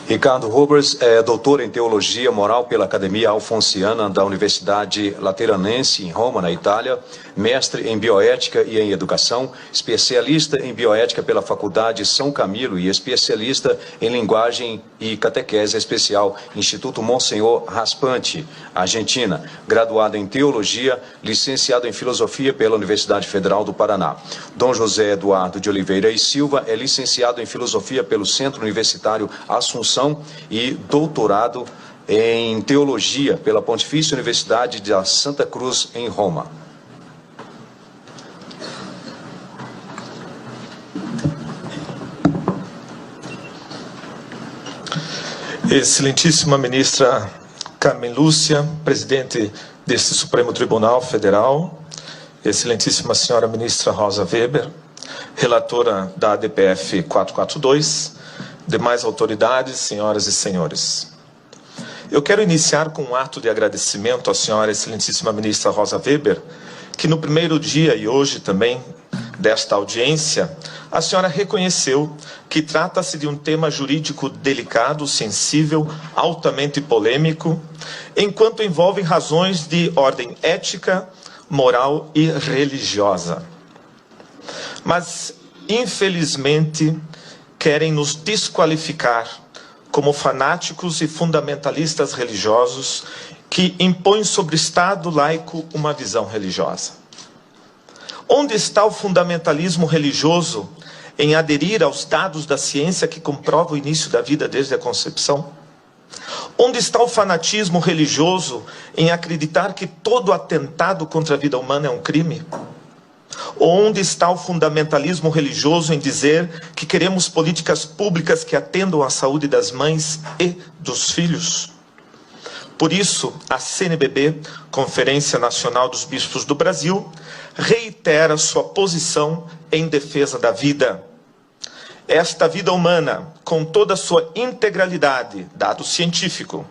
Ricardo Roberts é doutor em Teologia Moral pela Academia Alfonsiana da Universidade Lateranense, em Roma, na Itália, mestre em Bioética e em Educação, especialista em Bioética pela Faculdade São Camilo e especialista em Linguagem e Catequese Especial, Instituto Monsenhor Raspante, Argentina, graduado em Teologia, licenciado em Filosofia pela Universidade Federal do Paraná. Dom José Eduardo de Oliveira e Silva é licenciado em Filosofia pelo Centro Universitário Assunção e doutorado em Teologia pela Pontifícia Universidade de Santa Cruz, em Roma. Excelentíssima ministra Carmen Lúcia, presidente deste Supremo Tribunal Federal, excelentíssima senhora ministra Rosa Weber, relatora da ADPF 442, demais autoridades, senhoras e senhores. Eu quero iniciar com um ato de agradecimento à senhora excelentíssima ministra Rosa Weber, que no primeiro dia e hoje também desta audiência, a senhora reconheceu que trata-se de um tema jurídico delicado, sensível, altamente polêmico, enquanto envolve razões de ordem ética, moral e religiosa. Mas, infelizmente, querem nos desqualificar como fanáticos e fundamentalistas religiosos que impõem sobre o Estado laico uma visão religiosa. Onde está o fundamentalismo religioso em aderir aos dados da ciência que comprova o início da vida desde a concepção? Onde está o fanatismo religioso em acreditar que todo atentado contra a vida humana é um crime? Onde está o fundamentalismo religioso em dizer que queremos políticas públicas que atendam à saúde das mães e dos filhos? Por isso, a CNBB, Conferência Nacional dos Bispos do Brasil, reitera sua posição em defesa da vida. Esta vida humana, com toda a sua integralidade, dado científico,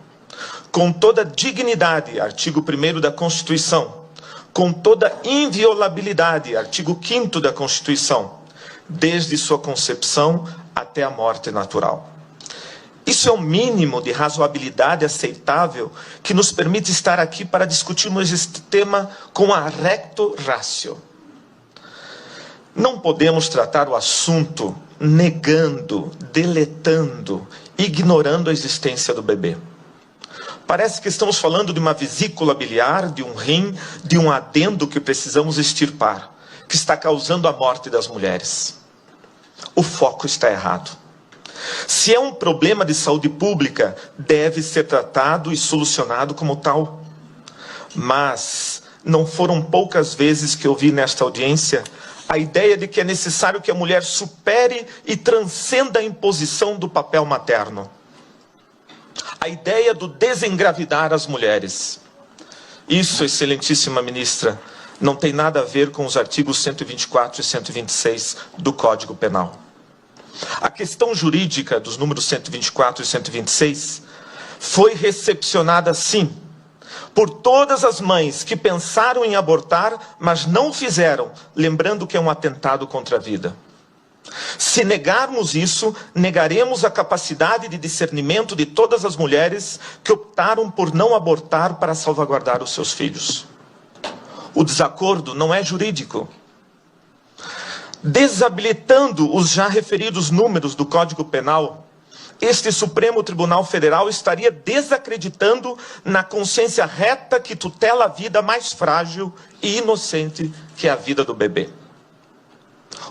com toda a dignidade, artigo 1º da Constituição, com toda inviolabilidade, artigo 5º da Constituição, desde sua concepção até a morte natural. Isso é o mínimo de razoabilidade aceitável que nos permite estar aqui para discutirmos este tema com a recto ratio. Não podemos tratar o assunto negando, deletando, ignorando a existência do bebê. Parece que estamos falando de uma vesícula biliar, de um rim, de um adendo que precisamos extirpar, que está causando a morte das mulheres. O foco está errado. Se é um problema de saúde pública, deve ser tratado e solucionado como tal. Mas não foram poucas vezes que eu vi nesta audiência a ideia de que é necessário que a mulher supere e transcenda a imposição do papel materno. A ideia do desengravidar as mulheres. Isso, excelentíssima ministra, não tem nada a ver com os artigos 124 e 126 do Código Penal. A questão jurídica dos números 124 e 126 foi recepcionada, sim, por todas as mães que pensaram em abortar, mas não o fizeram, lembrando que é um atentado contra a vida. Se negarmos isso, negaremos a capacidade de discernimento de todas as mulheres que optaram por não abortar para salvaguardar os seus filhos. O desacordo não é jurídico. Desabilitando os já referidos números do Código Penal, este Supremo Tribunal Federal estaria desacreditando na consciência reta que tutela a vida mais frágil e inocente que é a vida do bebê.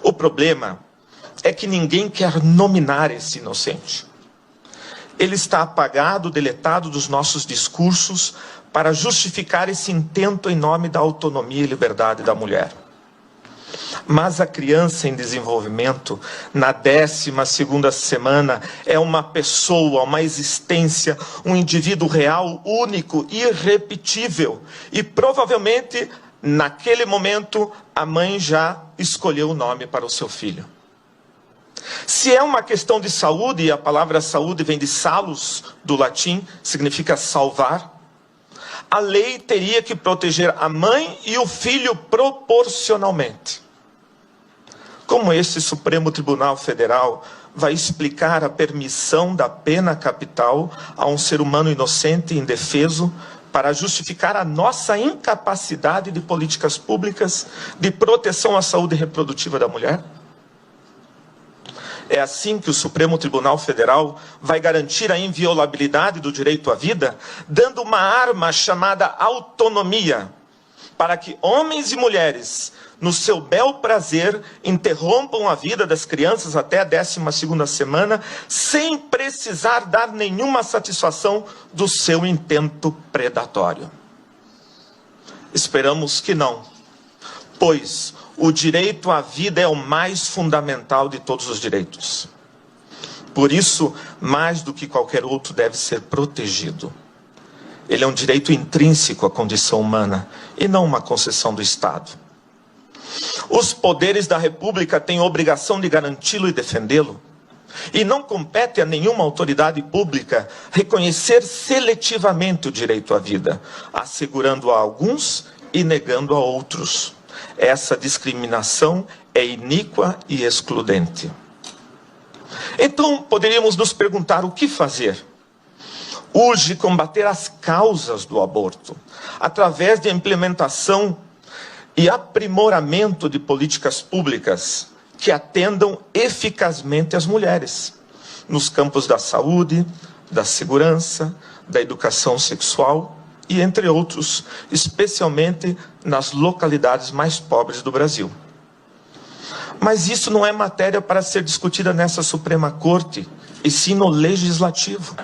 O problema é que ninguém quer nominar esse inocente. Ele está apagado, deletado dos nossos discursos para justificar esse intento em nome da autonomia e liberdade da mulher. Mas a criança em desenvolvimento, na 12ª semana, é uma pessoa, uma existência, um indivíduo real, único, irrepetível. E provavelmente, naquele momento, a mãe já escolheu o nome para o seu filho. Se é uma questão de saúde, e a palavra saúde vem de salus, do latim, significa salvar, a lei teria que proteger a mãe e o filho proporcionalmente. Como esse Supremo Tribunal Federal vai explicar a permissão da pena capital a um ser humano inocente e indefeso para justificar a nossa incapacidade de políticas públicas de proteção à saúde reprodutiva da mulher? É assim que o Supremo Tribunal Federal vai garantir a inviolabilidade do direito à vida, dando uma arma chamada autonomia, para que homens e mulheres, no seu bel prazer, interrompam a vida das crianças até a 12ª semana, sem precisar dar nenhuma satisfação do seu intento predatório. Esperamos que não, pois o direito à vida é o mais fundamental de todos os direitos. Por isso, mais do que qualquer outro, deve ser protegido. Ele é um direito intrínseco à condição humana e não uma concessão do Estado. Os poderes da República têm a obrigação de garanti-lo e defendê-lo. E não compete a nenhuma autoridade pública reconhecer seletivamente o direito à vida, assegurando a alguns e negando a outros. Essa discriminação é iníqua e excludente. Então, poderíamos nos perguntar o que fazer? Urge combater as causas do aborto, através de implementação e aprimoramento de políticas públicas que atendam eficazmente as mulheres, nos campos da saúde, da segurança, da educação sexual e entre outros, especialmente nas localidades mais pobres do Brasil. Mas isso não é matéria para ser discutida nessa Suprema Corte, e sim no Legislativo.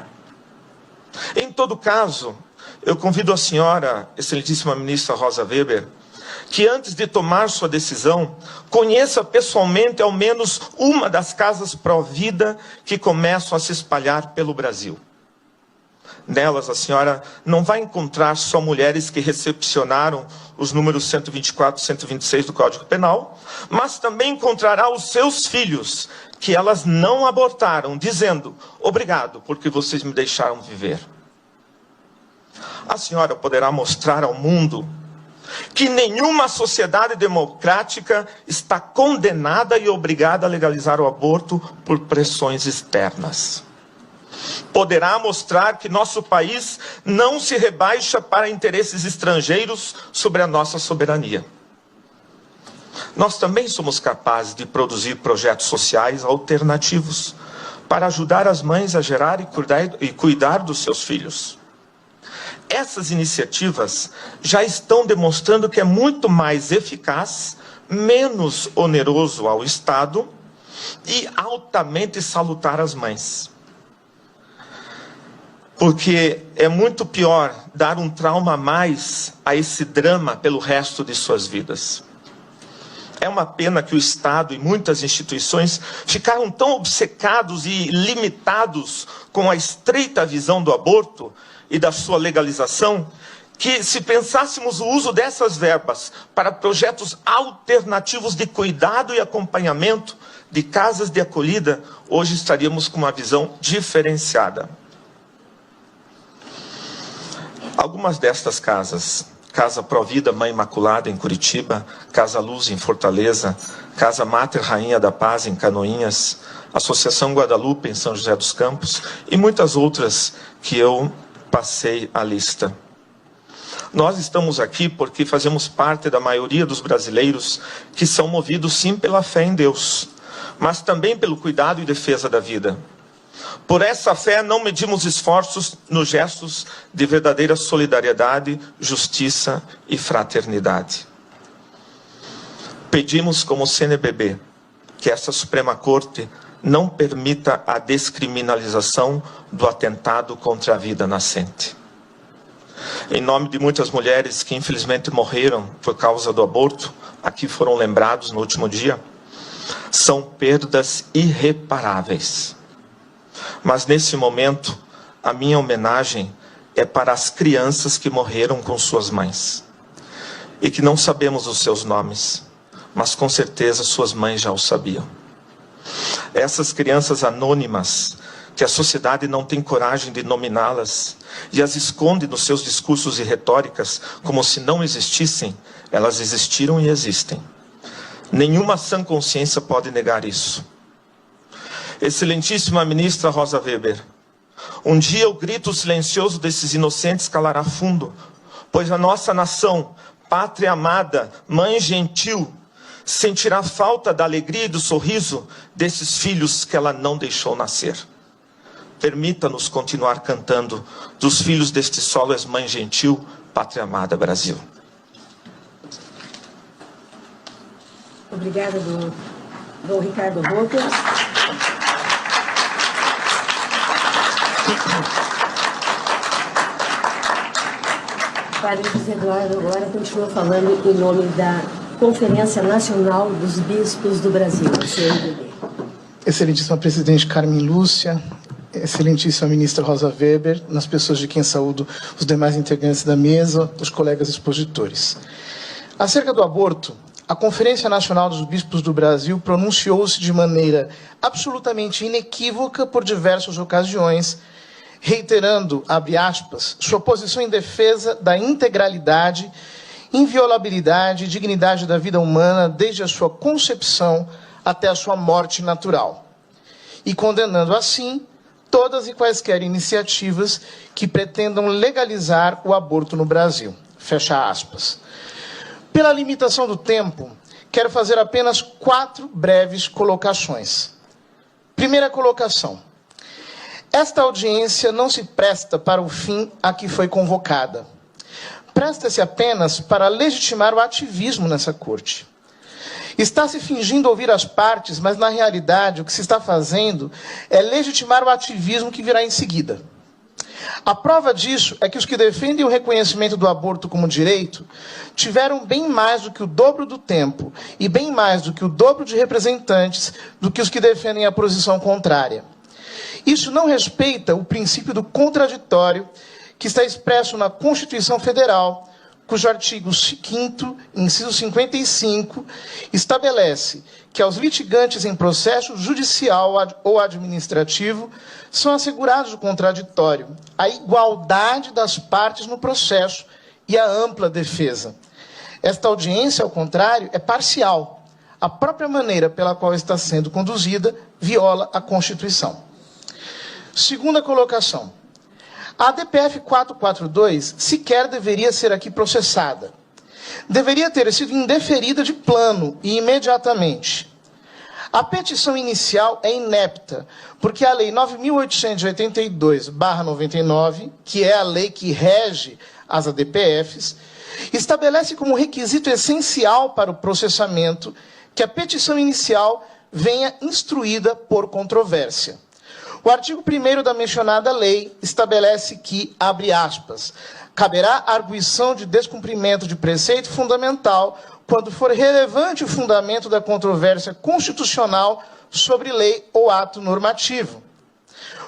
Em todo caso, eu convido a senhora, excelentíssima ministra Rosa Weber, que antes de tomar sua decisão, conheça pessoalmente ao menos uma das casas pró-vida que começam a se espalhar pelo Brasil. Nelas, a senhora não vai encontrar só mulheres que recepcionaram os números 124 e 126 do Código Penal, mas também encontrará os seus filhos, que elas não abortaram, dizendo: obrigado, porque vocês me deixaram viver. A senhora poderá mostrar ao mundo que nenhuma sociedade democrática está condenada e obrigada a legalizar o aborto por pressões externas. Poderá mostrar que nosso país não se rebaixa para interesses estrangeiros sobre a nossa soberania. Nós também somos capazes de produzir projetos sociais alternativos para ajudar as mães a gerar e cuidar dos seus filhos. Essas iniciativas já estão demonstrando que é muito mais eficaz, menos oneroso ao Estado e altamente salutar às mães. Porque é muito pior dar um trauma a mais a esse drama pelo resto de suas vidas. É uma pena que o Estado e muitas instituições ficaram tão obcecados e limitados com a estreita visão do aborto e da sua legalização, que se pensássemos o uso dessas verbas para projetos alternativos de cuidado e acompanhamento, de casas de acolhida, hoje estaríamos com uma visão diferenciada. Algumas destas casas, Casa Pró-Vida Mãe Imaculada em Curitiba, Casa Luz em Fortaleza, Casa Mater Rainha da Paz em Canoinhas, Associação Guadalupe em São José dos Campos e muitas outras que eu passei a lista. Nós estamos aqui porque fazemos parte da maioria dos brasileiros que são movidos sim pela fé em Deus, mas também pelo cuidado e defesa da vida. Por essa fé não medimos esforços nos gestos de verdadeira solidariedade, justiça e fraternidade. Pedimos como CNBB que essa Suprema Corte não permita a descriminalização do atentado contra a vida nascente. Em nome de muitas mulheres que infelizmente morreram por causa do aborto, aqui foram lembrados no último dia, são perdas irreparáveis. Mas nesse momento, a minha homenagem é para as crianças que morreram com suas mães. E que não sabemos os seus nomes, mas com certeza suas mães já o sabiam. Essas crianças anônimas, que a sociedade não tem coragem de nominá-las, e as esconde nos seus discursos e retóricas, como se não existissem, elas existiram e existem. Nenhuma sã consciência pode negar isso. Excelentíssima ministra Rosa Weber, um dia o grito silencioso desses inocentes calará fundo, pois a nossa nação, pátria amada, mãe gentil, sentirá falta da alegria e do sorriso desses filhos que ela não deixou nascer. Permita-nos continuar cantando dos filhos deste solo és mãe gentil, pátria amada Brasil. Obrigada, Dom Ricardo Rotter. Padre José Eduardo agora continua falando em nome da Conferência Nacional dos Bispos do Brasil, CNBB. Excelentíssima Presidente Carmen Lúcia, Excelentíssima Ministra Rosa Weber, nas pessoas de quem saúdo os demais integrantes da mesa, os colegas expositores. Acerca do aborto, a Conferência Nacional dos Bispos do Brasil pronunciou-se de maneira absolutamente inequívoca por diversas ocasiões, reiterando, abre aspas, sua posição em defesa da integralidade, inviolabilidade e dignidade da vida humana desde a sua concepção até a sua morte natural, e condenando assim todas e quaisquer iniciativas que pretendam legalizar o aborto no Brasil. Fecha aspas. Pela limitação do tempo, quero fazer apenas 4 breves colocações. Primeira colocação. Esta audiência não se presta para o fim a que foi convocada. Presta-se apenas para legitimar o ativismo nessa corte. Está se fingindo ouvir as partes, mas na realidade o que se está fazendo é legitimar o ativismo que virá em seguida. A prova disso é que os que defendem o reconhecimento do aborto como direito tiveram bem mais do que o dobro do tempo e bem mais do que o dobro de representantes do que os que defendem a posição contrária. Isso não respeita o princípio do contraditório que está expresso na Constituição Federal, cujo artigo 5º, inciso 55, estabelece que aos litigantes em processo judicial ou administrativo são assegurados o contraditório, a igualdade das partes no processo e a ampla defesa. Esta audiência, ao contrário, é parcial. A própria maneira pela qual está sendo conduzida viola a Constituição. Segunda colocação. A ADPF 442 sequer deveria ser aqui processada. Deveria ter sido indeferida de plano e imediatamente. A petição inicial é inepta, porque a Lei 9.882/99, que é a lei que rege as ADPFs, estabelece como requisito essencial para o processamento que a petição inicial venha instruída por controvérsia. O artigo 1º da mencionada lei estabelece que, abre aspas, caberá arguição de descumprimento de preceito fundamental quando for relevante o fundamento da controvérsia constitucional sobre lei ou ato normativo.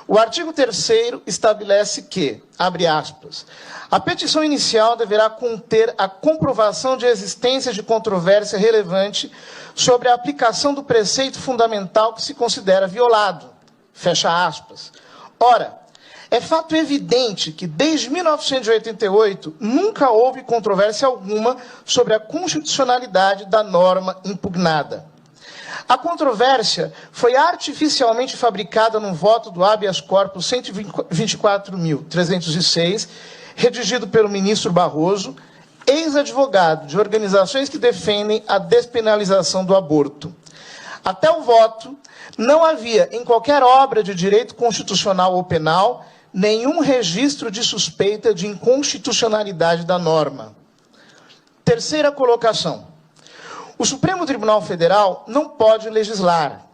O artigo 3º estabelece que, abre aspas, a petição inicial deverá conter a comprovação de existência de controvérsia relevante sobre a aplicação do preceito fundamental que se considera violado. Fecha aspas. Ora, é fato evidente que desde 1988 nunca houve controvérsia alguma sobre a constitucionalidade da norma impugnada. A controvérsia foi artificialmente fabricada no voto do habeas corpus 124.306, redigido pelo ministro Barroso, ex-advogado de organizações que defendem a despenalização do aborto. Até o voto, não havia em qualquer obra de direito constitucional ou penal nenhum registro de suspeita de inconstitucionalidade da norma. Terceira colocação. O Supremo Tribunal Federal não pode legislar.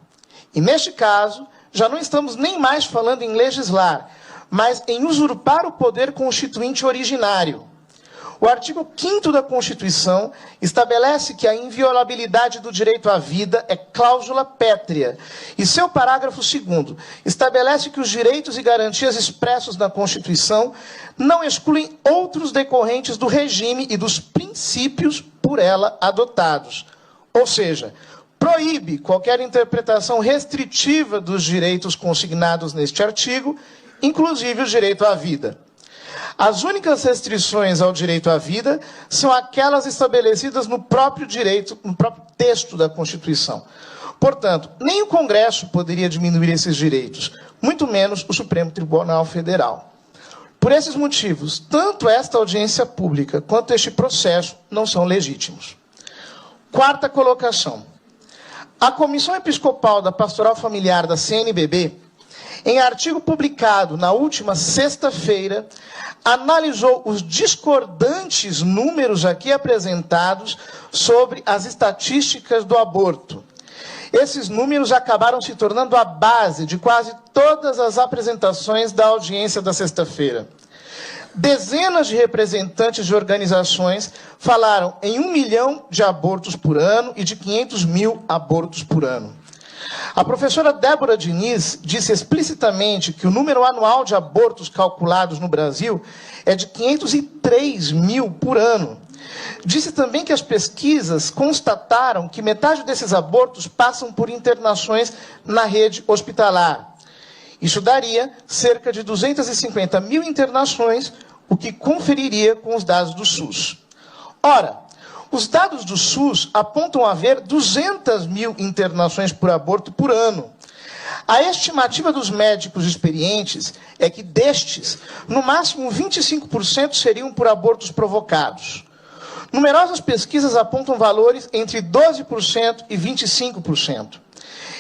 E, neste caso, já não estamos nem mais falando em legislar, mas em usurpar o poder constituinte originário. O artigo 5º da Constituição estabelece que a inviolabilidade do direito à vida é cláusula pétrea, e seu parágrafo 2º estabelece que os direitos e garantias expressos na Constituição não excluem outros decorrentes do regime e dos princípios por ela adotados. Ou seja, proíbe qualquer interpretação restritiva dos direitos consignados neste artigo, inclusive o direito à vida. As únicas restrições ao direito à vida são aquelas estabelecidas no próprio direito, no próprio texto da Constituição. Portanto, nem o Congresso poderia diminuir esses direitos, muito menos o Supremo Tribunal Federal. Por esses motivos, tanto esta audiência pública quanto este processo não são legítimos. Quarta colocação. A Comissão Episcopal da Pastoral Familiar da CNBB, em artigo publicado na última sexta-feira, analisou os discordantes números aqui apresentados sobre as estatísticas do aborto. Esses números acabaram se tornando a base de quase todas as apresentações da audiência da sexta-feira. Dezenas de representantes de organizações falaram em 1 milhão de abortos por ano e de 500 mil abortos por ano. A professora Débora Diniz disse explicitamente que o número anual de abortos calculados no Brasil é de 503 mil por ano. Disse também que as pesquisas constataram que metade desses abortos passam por internações na rede hospitalar. Isso daria cerca de 250 mil internações, o que conferiria com os dados do SUS. Ora, os dados do SUS apontam haver 200 mil internações por aborto por ano. A estimativa dos médicos experientes é que destes, no máximo 25% seriam por abortos provocados. Numerosas pesquisas apontam valores entre 12% e 25%.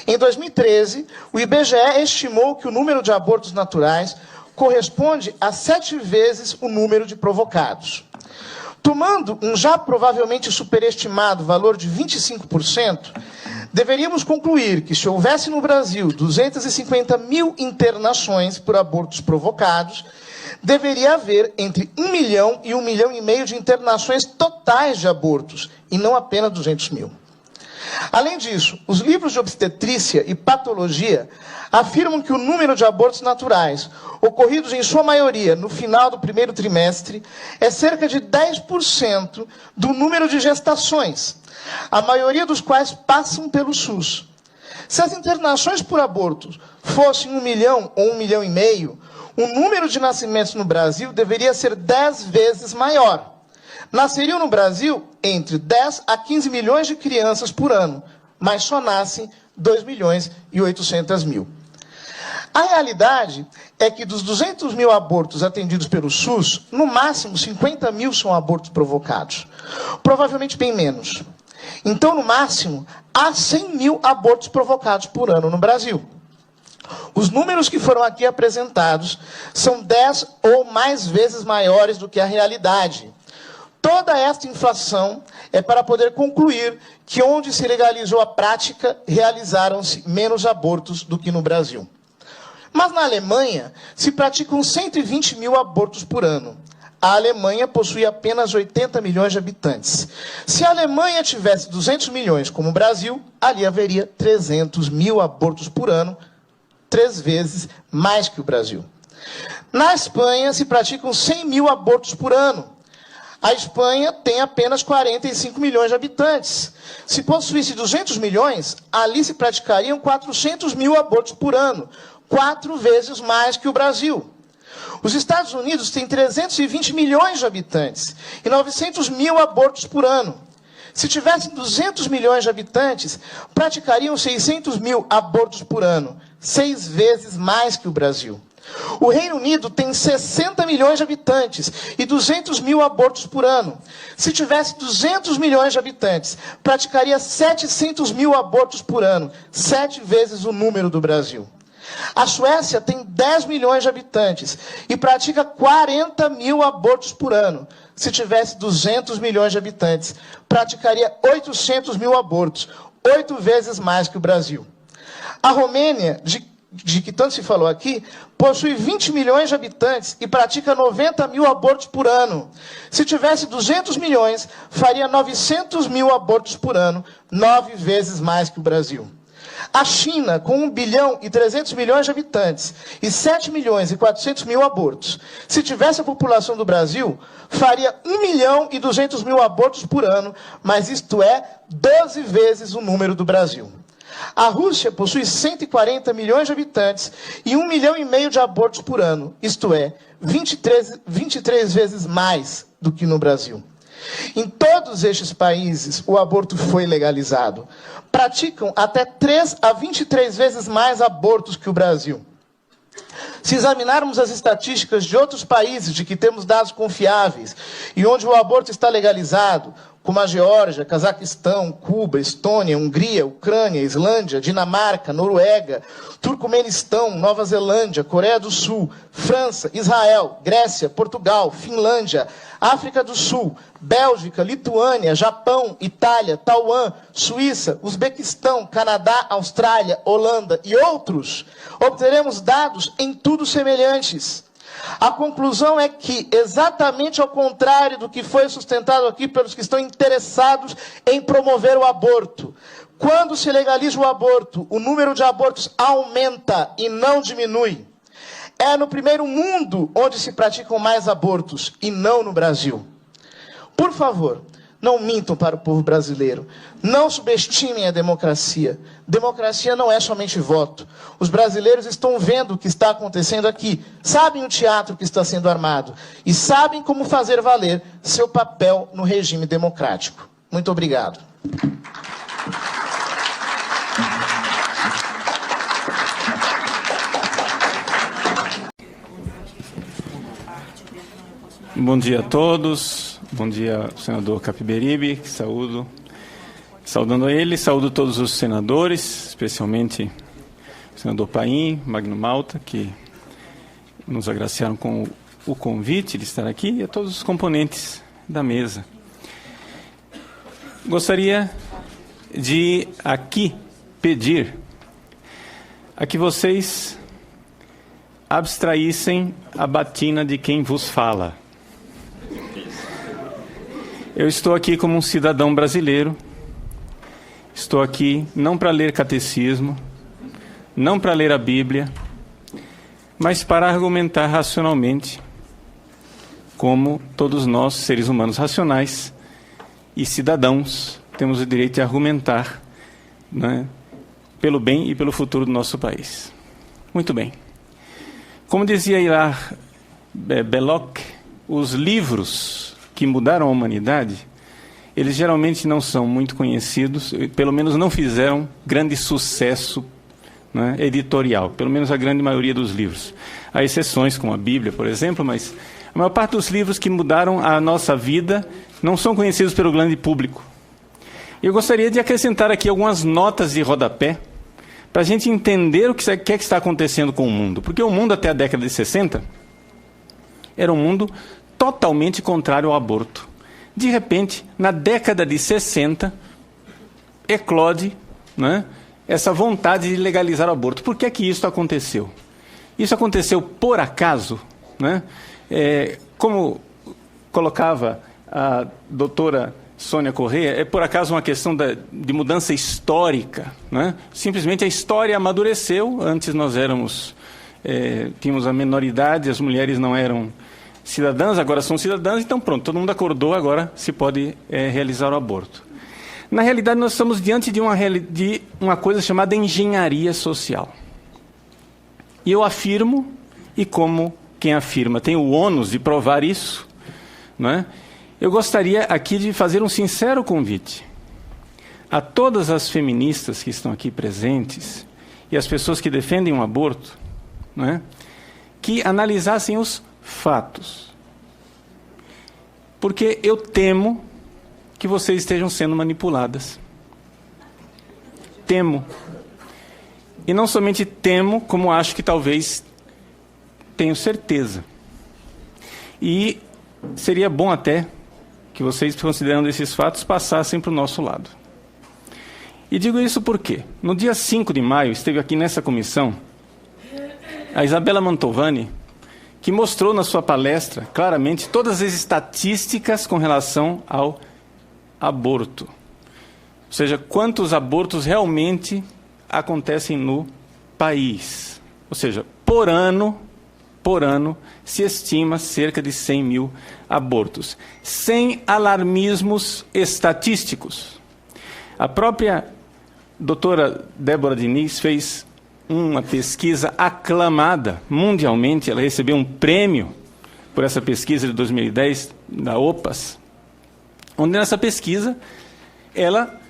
Em 2013, o IBGE estimou que o número de abortos naturais corresponde a 7 vezes o número de provocados. Tomando um já provavelmente superestimado valor de 25%, deveríamos concluir que se houvesse no Brasil 250 mil internações por abortos provocados, deveria haver entre 1 milhão e 1,5 milhão de internações totais de abortos, e não apenas 200 mil. Além disso, os livros de obstetrícia e patologia afirmam que o número de abortos naturais, ocorridos em sua maioria no final do primeiro trimestre, é cerca de 10% do número de gestações, a maioria dos quais passam pelo SUS. Se as internações por aborto fossem 1 milhão ou 1,5 milhão, o número de nascimentos no Brasil deveria ser 10 vezes maior. Nasceriam no Brasil entre 10 a 15 milhões de crianças por ano, mas só nascem 2 milhões e 800 mil. A realidade é que dos 200 mil abortos atendidos pelo SUS, no máximo 50 mil são abortos provocados. Provavelmente bem menos. Então, no máximo, há 100 mil abortos provocados por ano no Brasil. Os números que foram aqui apresentados são 10 ou mais vezes maiores do que a realidade. Toda esta inflação é para poder concluir que onde se legalizou a prática, realizaram-se menos abortos do que no Brasil. Mas na Alemanha, se praticam 120 mil abortos por ano. A Alemanha possui apenas 80 milhões de habitantes. Se a Alemanha tivesse 200 milhões como o Brasil, ali haveria 300 mil abortos por ano, 3 vezes mais que o Brasil. Na Espanha, se praticam 100 mil abortos por ano. A Espanha tem apenas 45 milhões de habitantes. Se possuísse 200 milhões, ali se praticariam 400 mil abortos por ano, 4 vezes mais que o Brasil. Os Estados Unidos têm 320 milhões de habitantes e 900 mil abortos por ano. Se tivessem 200 milhões de habitantes, praticariam 600 mil abortos por ano, 6 vezes mais que o Brasil. O Reino Unido tem 60 milhões de habitantes e 200 mil abortos por ano. Se tivesse 200 milhões de habitantes, praticaria 700 mil abortos por ano, 7 vezes o número do Brasil. A Suécia tem 10 milhões de habitantes e pratica 40 mil abortos por ano. Se tivesse 200 milhões de habitantes, praticaria 800 mil abortos, 8 vezes mais que o Brasil. A Romênia, de que tanto se falou aqui, possui 20 milhões de habitantes e pratica 90 mil abortos por ano. Se tivesse 200 milhões, faria 900 mil abortos por ano, 9 vezes mais que o Brasil. A China, com 1 bilhão e 300 milhões de habitantes e 7 milhões e 400 mil abortos, se tivesse a população do Brasil, faria 1 milhão e 200 mil abortos por ano, mas isto é 12 vezes o número do Brasil. A Rússia possui 140 milhões de habitantes e 1,5 milhão de abortos por ano, isto é, 23 vezes mais do que no Brasil. Em todos estes países, o aborto foi legalizado. Praticam até 3 a 23 vezes mais abortos que o Brasil. Se examinarmos as estatísticas de outros países de que temos dados confiáveis e onde o aborto está legalizado, como a Geórgia, Cazaquistão, Cuba, Estônia, Hungria, Ucrânia, Islândia, Dinamarca, Noruega, Turcomenistão, Nova Zelândia, Coreia do Sul, França, Israel, Grécia, Portugal, Finlândia, África do Sul, Bélgica, Lituânia, Japão, Itália, Taiwan, Suíça, Uzbequistão, Canadá, Austrália, Holanda e outros, obteremos dados em tudo semelhantes. A conclusão é que, exatamente ao contrário do que foi sustentado aqui pelos que estão interessados em promover o aborto, quando se legaliza o aborto, o número de abortos aumenta e não diminui. É no primeiro mundo onde se praticam mais abortos e não no Brasil. Por favor, não mintam para o povo brasileiro. Não subestimem a democracia. Democracia não é somente voto. Os brasileiros estão vendo o que está acontecendo aqui. Sabem o teatro que está sendo armado. E sabem como fazer valer seu papel no regime democrático. Muito obrigado. Bom dia a todos. Bom dia, senador Capiberibe, que saudando a ele, saúdo todos os senadores, especialmente o senador Paim, Magno Malta, que nos agraciaram com o convite de estar aqui, e a todos os componentes da mesa. Gostaria de aqui pedir a que vocês abstraíssem a batina de quem vos fala. Eu estou aqui como um cidadão brasileiro, estou aqui não para ler catecismo, não para ler a Bíblia, mas para argumentar racionalmente, como todos nós, seres humanos racionais e cidadãos, temos o direito de argumentar, né, pelo bem e pelo futuro do nosso país. Muito bem. Como dizia Hilar Belloc, os livros que mudaram a humanidade, eles geralmente não são muito conhecidos, pelo menos não fizeram grande sucesso, né, editorial, pelo menos a grande maioria dos livros. Há exceções, como a Bíblia, por exemplo, mas a maior parte dos livros que mudaram a nossa vida não são conhecidos pelo grande público. Eu gostaria de acrescentar aqui algumas notas de rodapé, para a gente entender o que é que está acontecendo com o mundo. Porque o mundo até a década de 60 era um mundo totalmente contrário ao aborto. De repente, na década de 60, eclode, né, essa vontade de legalizar o aborto. Por que é que isso aconteceu? Isso aconteceu por acaso, né? Como colocava a doutora Sônia Corrêa, é por acaso uma questão de mudança histórica, né? Simplesmente a história amadureceu. Antes nós tínhamos a menoridade, as mulheres não eram cidadãs, agora são cidadãs, então pronto, todo mundo acordou, agora se pode realizar o aborto. Na realidade, nós estamos diante de uma coisa chamada engenharia social. E eu afirmo, e como quem afirma tem o ônus de provar isso, né? Eu gostaria aqui de fazer um sincero convite a todas as feministas que estão aqui presentes e as pessoas que defendem o aborto, né, que analisassem os fatos. Porque eu temo que vocês estejam sendo manipuladas. Temo. E não somente temo, como acho que talvez tenho certeza. E seria bom até que vocês, considerando esses fatos, passassem para o nosso lado. E digo isso porque, no dia 5 de maio, esteve aqui nessa comissão a Isabela Mantovani, que mostrou na sua palestra, claramente, todas as estatísticas com relação ao aborto. Ou seja, quantos abortos realmente acontecem no país. Ou seja, por ano, se estima cerca de 100 mil abortos, sem alarmismos estatísticos. A própria doutora Débora Diniz fez uma pesquisa aclamada mundialmente, ela recebeu um prêmio por essa pesquisa de 2010 da OPAS, onde nessa pesquisa ela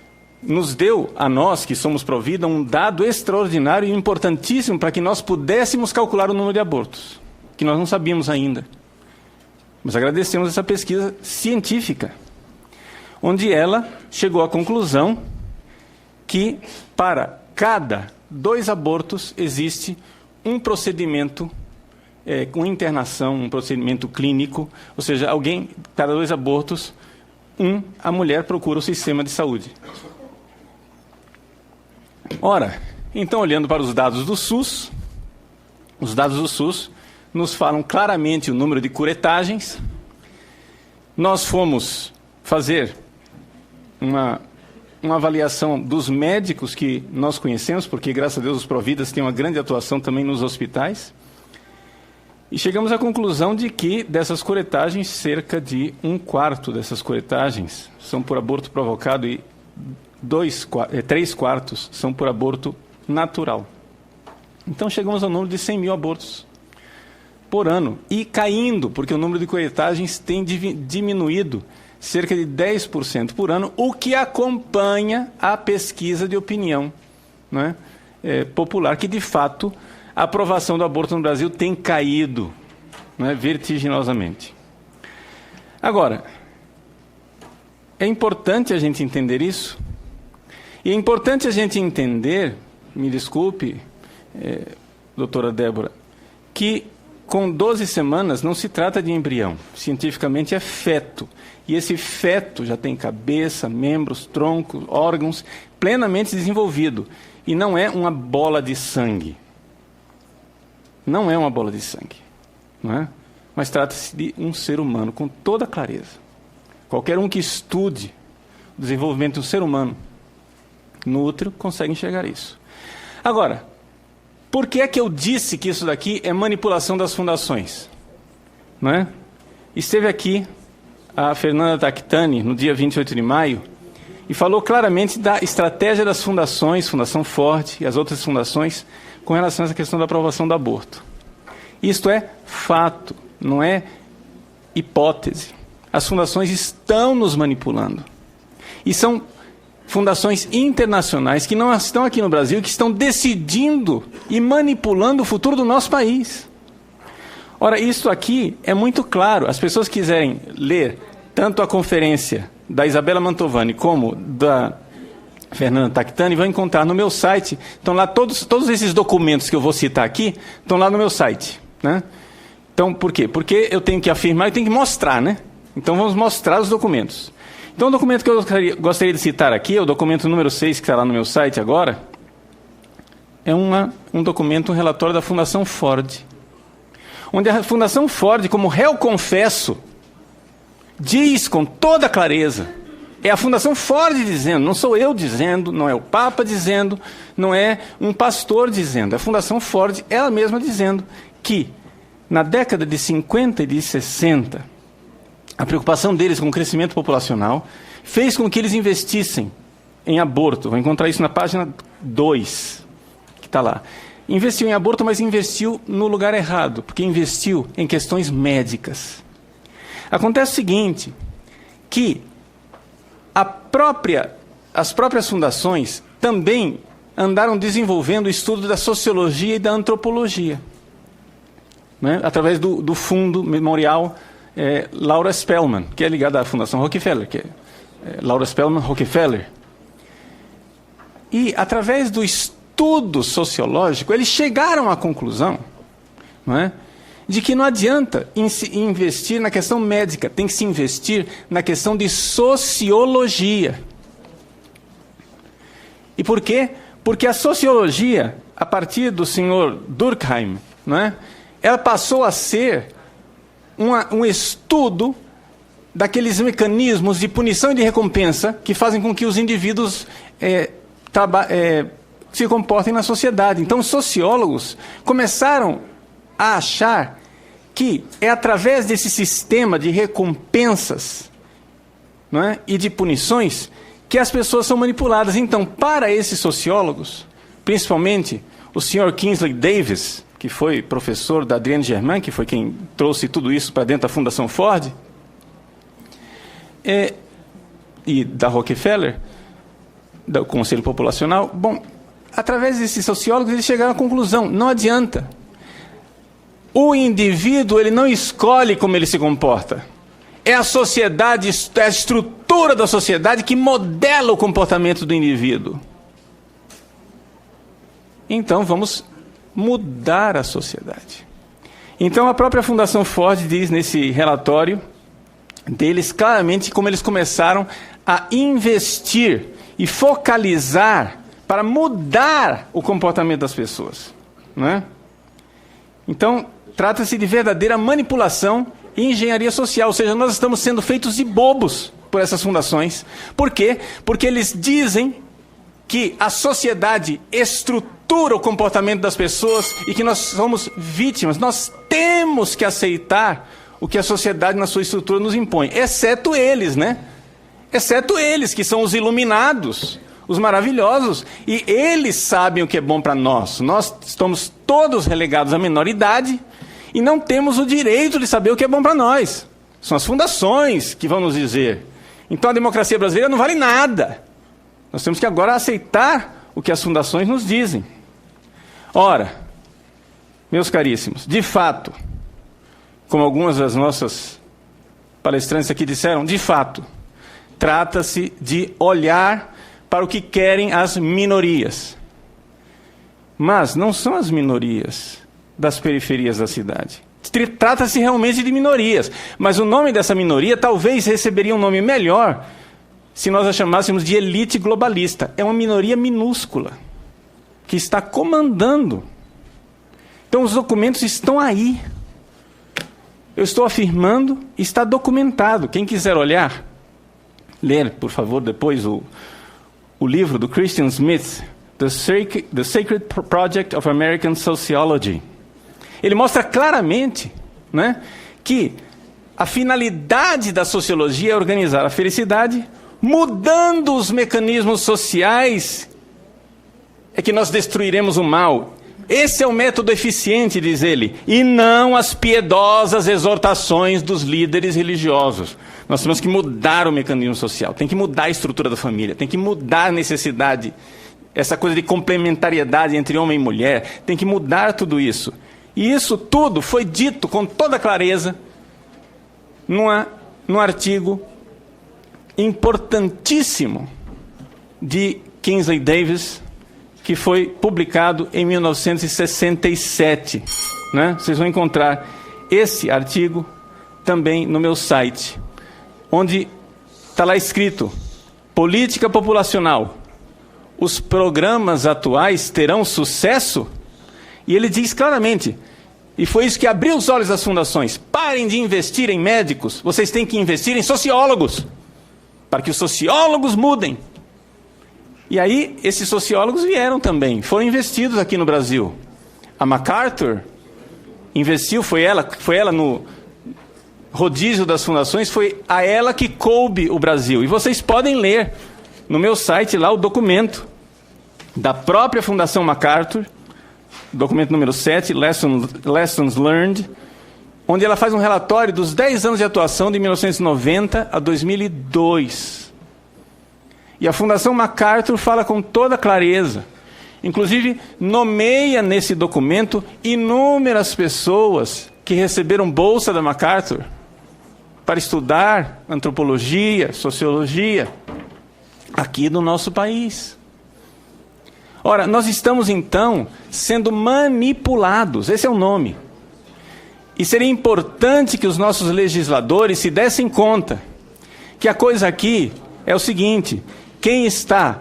nos deu, a nós que somos Provida, um dado extraordinário e importantíssimo para que nós pudéssemos calcular o número de abortos, que nós não sabíamos ainda. Mas agradecemos essa pesquisa científica, onde ela chegou à conclusão que para cada 2 abortos existe um procedimento com internação, um procedimento clínico, ou seja, cada 2 abortos, a mulher procura o sistema de saúde. Ora, então, olhando para os dados do SUS, os dados do SUS nos falam claramente o número de curetagens. Nós fomos fazer uma avaliação dos médicos que nós conhecemos, porque, graças a Deus, os Providas têm uma grande atuação também nos hospitais, e chegamos à conclusão de que, dessas curetagens, cerca de 1/4 dessas curetagens são por aborto provocado e 3/4 são por aborto natural. Então chegamos ao número de 100 mil abortos por ano, e caindo, porque o número de curetagens tem diminuído cerca de 10% por ano, o que acompanha a pesquisa de opinião, né, popular, que de fato a aprovação do aborto no Brasil tem caído, né, vertiginosamente. Agora, é importante a gente entender isso, e é importante a gente entender, me desculpe, doutora Débora, que com 12 semanas não se trata de embrião, cientificamente é feto. E esse feto já tem cabeça, membros, tronco, órgãos, plenamente desenvolvido. E não é uma bola de sangue. Não é uma bola de sangue, não é? Mas trata-se de um ser humano, com toda clareza. Qualquer um que estude o desenvolvimento do ser humano no útero consegue enxergar isso. Agora, por que é que eu disse que isso daqui é manipulação das fundações? Não é? Esteve aqui a Fernanda Tactani, no dia 28 de maio, e falou claramente da estratégia das fundações, Fundação Ford e as outras fundações, com relação a essa questão da aprovação do aborto. Isto é fato, não é hipótese. As fundações estão nos manipulando. E são fundações internacionais que não estão aqui no Brasil, que estão decidindo e manipulando o futuro do nosso país. Ora, isso aqui é muito claro. As pessoas que quiserem ler tanto a conferência da Isabela Mantovani como da Fernanda Tactani vão encontrar no meu site. Estão lá todos esses documentos que eu vou citar aqui, estão lá no meu site, né? Então, por quê? Porque eu tenho que afirmar e tenho que mostrar, né? Então, vamos mostrar os documentos. Então, o documento que eu gostaria de citar aqui, é o documento número 6, que está lá no meu site agora, é um documento, um relatório da Fundação Ford, onde a Fundação Ford, como réu confesso, diz com toda clareza, é a Fundação Ford dizendo, não sou eu dizendo, não é o Papa dizendo, não é um pastor dizendo, é a Fundação Ford, ela mesma dizendo que, na década de 50 e de 60, a preocupação deles com o crescimento populacional fez com que eles investissem em aborto. Vou encontrar isso na página 2, que está lá. Investiu em aborto, mas investiu no lugar errado, porque investiu em questões médicas. Acontece o seguinte, que as próprias fundações também andaram desenvolvendo o estudo da sociologia e da antropologia, né? Através do fundo memorial Laura Spellman, que é ligada à Fundação Rockefeller, que é Laura Spellman Rockefeller. E, através do estudo sociológico, eles chegaram à conclusão, não é, de que não adianta investir na questão médica, tem que se investir na questão de sociologia. E por quê? Porque a sociologia, a partir do senhor Durkheim, não é, ela passou a ser um estudo daqueles mecanismos de punição e de recompensa que fazem com que os indivíduos se comportem na sociedade. Então, os sociólogos começaram a achar que é através desse sistema de recompensas, não é, e de punições que as pessoas são manipuladas. Então, para esses sociólogos, principalmente o Sr. Kingsley Davis, que foi professor da Adrienne Germain, que foi quem trouxe tudo isso para dentro da Fundação Ford, e da Rockefeller, do Conselho Populacional. Bom, através desses sociólogos, eles chegaram à conclusão: não adianta. O indivíduo, ele não escolhe como ele se comporta. É a sociedade, é a estrutura da sociedade que modela o comportamento do indivíduo. Então, vamos mudar a sociedade. Então, a própria Fundação Ford diz nesse relatório deles claramente como eles começaram a investir e focalizar para mudar o comportamento das pessoas, não é? Então, trata-se de verdadeira manipulação e engenharia social, ou seja, nós estamos sendo feitos de bobos por essas fundações. Por quê? Porque eles dizem que a sociedade estrutura o comportamento das pessoas e que nós somos vítimas. Nós temos que aceitar o que a sociedade na sua estrutura nos impõe, exceto eles, né? Exceto eles, que são os iluminados, os maravilhosos, e eles sabem o que é bom para nós. Nós estamos todos relegados à menoridade e não temos o direito de saber o que é bom para nós. São as fundações que vão nos dizer. Então a democracia brasileira não vale nada. Nós temos que agora aceitar o que as fundações nos dizem. Ora, meus caríssimos, de fato, como algumas das nossas palestrantes aqui disseram, de fato, trata-se de olhar para o que querem as minorias. Mas não são as minorias das periferias da cidade. Trata-se realmente de minorias. Mas o nome dessa minoria talvez receberia um nome melhor se nós a chamássemos de elite globalista. É uma minoria minúscula que está comandando. Então os documentos estão aí. Eu estou afirmando, está documentado. Quem quiser olhar, ler, por favor, depois o livro do Christian Smith, The Sacred Project of American Sociology. Ele mostra claramente, né, que a finalidade da sociologia é organizar a felicidade, mudando os mecanismos sociais, é que nós destruiremos o mal. Esse é o método eficiente, diz ele, e não as piedosas exortações dos líderes religiosos. Nós temos que mudar o mecanismo social, tem que mudar a estrutura da família, tem que mudar a necessidade, essa coisa de complementariedade entre homem e mulher, tem que mudar tudo isso. E isso tudo foi dito com toda clareza num artigo importantíssimo de Kingsley Davis, que foi publicado em 1967. Né? Vocês vão encontrar esse artigo também no meu site, onde está lá escrito: política populacional, os programas atuais terão sucesso? E ele diz claramente, e foi isso que abriu os olhos das fundações: parem de investir em médicos, vocês têm que investir em sociólogos, para que os sociólogos mudem. E aí, esses sociólogos vieram também, foram investidos aqui no Brasil. A MacArthur investiu, foi ela no rodízio das fundações, foi a ela que coube o Brasil. E vocês podem ler no meu site lá o documento da própria Fundação MacArthur, documento número 7, Lessons Learned, onde ela faz um relatório dos 10 anos de atuação de 1990 a 2002. E a Fundação MacArthur fala com toda clareza, inclusive nomeia nesse documento inúmeras pessoas que receberam bolsa da MacArthur para estudar antropologia, sociologia, aqui no nosso país. Ora, nós estamos então sendo manipulados, esse é o nome. E seria importante que os nossos legisladores se dessem conta que a coisa aqui é o seguinte: quem está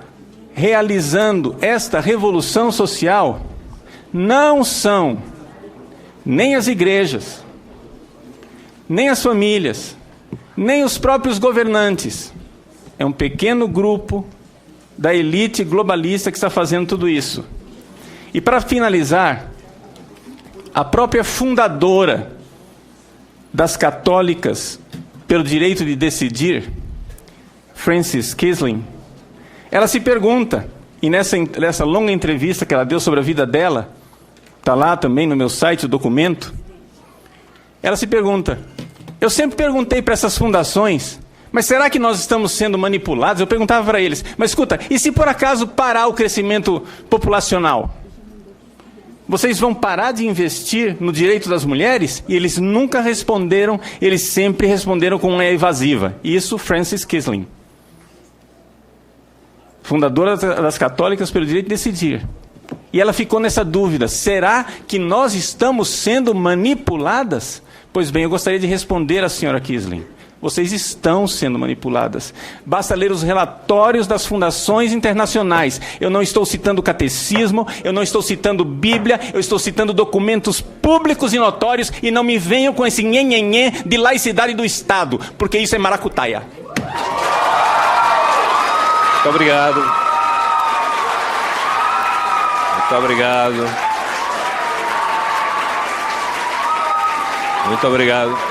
realizando esta revolução social não são nem as igrejas, nem as famílias, nem os próprios governantes. É um pequeno grupo da elite globalista que está fazendo tudo isso. E para finalizar, a própria fundadora das católicas pelo direito de decidir, Frances Kissling, ela se pergunta, e nessa longa entrevista que ela deu sobre a vida dela, está lá também no meu site o documento, ela se pergunta: eu sempre perguntei para essas fundações, Mas será que nós estamos sendo manipulados? Eu perguntava para eles, mas escuta, e se por acaso parar o crescimento populacional? Vocês vão parar de investir no direito das mulheres? E eles nunca responderam, eles sempre responderam com uma evasiva. Isso, Frances Kissling, fundadora das Católicas pelo Direito de Decidir. E ela ficou nessa dúvida, será que nós estamos sendo manipuladas? Pois bem, eu gostaria de responder à senhora Kissling. Vocês estão sendo manipuladas. Basta ler os relatórios das fundações internacionais. Eu não estou citando catecismo, eu não estou citando Bíblia, eu estou citando documentos públicos e notórios, e não me venham com esse nhenhenhê de laicidade do Estado, porque isso é maracutaia. Muito obrigado. Muito obrigado. Muito obrigado.